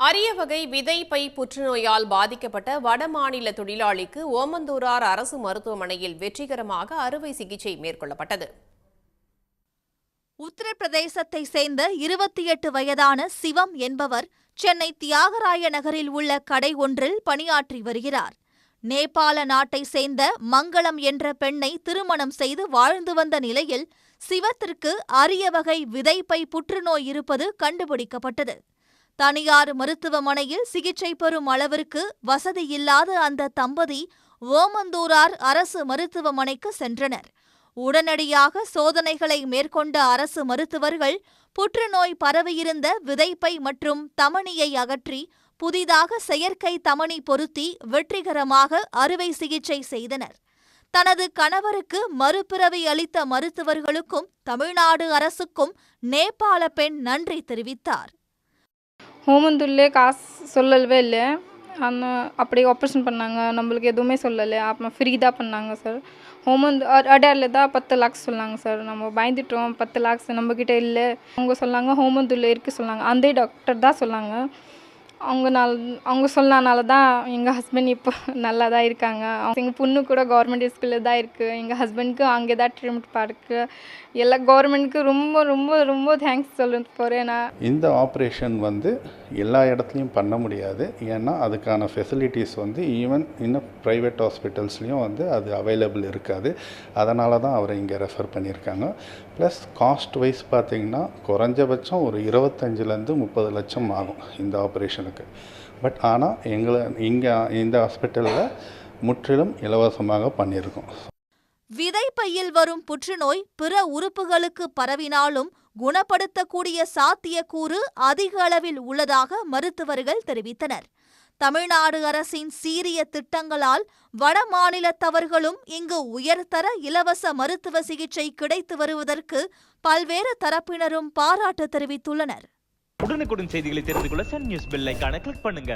அரிய வகை விதைப்பை புற்றுநோயால் பாதிக்கப்பட்ட வடமாநில தொழிலாளிக்கு ஓமந்தூரார் அரசு மருத்துவமனையில் வெற்றிகரமாக அறுவை சிகிச்சை மேற்கொள்ளப்பட்டது. உத்தரப்பிரதேசத்தை சேர்ந்த 28 வயதான சிவம் என்பவர் சென்னை தியாகராய நகரில் உள்ள கடை ஒன்றில் பணியாற்றி வருகிறார். நேபாள நாட்டை சேர்ந்த மங்களம் என்ற பெண்ணை திருமணம் செய்து வாழ்ந்து வந்த நிலையில் சிவத்திற்கு அரிய வகை விதைப்பை புற்றுநோய் இருப்பது கண்டுபிடிக்கப்பட்டது. தனியார் மருத்துவமனையில் சிகிச்சை பெறும் அளவிற்கு வசதியில்லாத அந்த தம்பதி ஓமந்தூரார் அரசு மருத்துவமனைக்கு சென்றனர். உடனடியாக சோதனைகளை மேற்கொண்ட அரசு மருத்துவர்கள் புற்றுநோய் பரவியிருந்த விதைப்பை மற்றும் தமனியை அகற்றி புதிதாக செயற்கை தமனி பொருத்தி வெற்றிகரமாக அறுவை சிகிச்சை செய்தனர். தனது கணவருக்கு மறுபிறவி அளித்த மருத்துவர்களுக்கும் தமிழ்நாடு அரசுக்கும் நேபாள பெண் நன்றி தெரிவித்தார். ஓமந்தூர்லே காசு சொல்லவே இல்லை. அப்படியே ஆப்ரேஷன் பண்ணாங்க, நம்மளுக்கு எதுவுமே சொல்லலை. அப்புறம் ஃப்ரீ தான் பண்ணாங்க சார். அடையாரில் தான் 10 லாக்ஸ் சொன்னாங்க சார். நம்ம பயந்துட்டோம், 10 லாக்ஸ் நம்மக்கிட்ட இல்லை. அவங்க சொன்னாங்க ஹோமந்தூரில் இருக்குது சொன்னாங்க. அந்த டாக்டர் தான் சொன்னாங்க. அவங்க சொன்னனால தான் எங்கள் ஹஸ்பண்ட் இப்போ நல்லா தான் இருக்காங்க. எங்கள் பொண்ணு கூட கவர்மெண்ட் ஸ்கூலில் தான் இருக்குது. எங்கள் ஹஸ்பண்டுக்கு அங்கே தான் ட்ரீட்மெண்ட் பார்க்கு. எல்லா கவர்மெண்ட்டுக்கு ரொம்ப ரொம்ப ரொம்ப தேங்க்ஸ் சொல்ல போகிறேன் நான். இந்த ஆப்ரேஷன் எல்லா இடத்துலையும் பண்ண முடியாது. ஏன்னா அதுக்கான ஃபெசிலிட்டிஸ் ஈவன் இன்னும் ப்ரைவேட் ஹாஸ்பிட்டல்ஸ்லேயும் அது அவைலபிள் இருக்காது. அதனால தான் அவரை இங்கே ரெஃபர் பண்ணியிருக்காங்க. ப்ளஸ் காஸ்ட் வைஸ் பார்த்திங்கன்னா குறைஞ்சபட்சம் ஒரு 25 to 30 லட்சம் ஆகும் இந்த ஆப்ரேஷனுக்கு. பட் ஆனால் இங்கே இந்த ஹாஸ்பிட்டலில் முற்றிலும் இலவசமாக பண்ணியிருக்கோம். விதைப்பையில் வரும் புற்றுநோய் பிற உறுப்புகளுக்கு பரவினாலும் குணப்படுத்தக்கூடிய சாத்தியக்கூறு அதிக அளவில் உள்ளதாக மருத்துவர்கள் தெரிவித்தனர். தமிழ்நாடு அரசின் சீரிய திட்டங்களால் வடமாநிலத்தவர்களும் இங்கு உயர்தர இலவச மருத்துவ சிகிச்சை கிடைத்து வருவதற்கு பல்வேறு தரப்பினரும் பாராட்டு தெரிவித்துள்ளனர். உடனுக்குடன் செய்திகளை தெரிந்து கொள்ள சன் நியூஸ் பெல் ஐகானை கிளிக் பண்ணுங்க.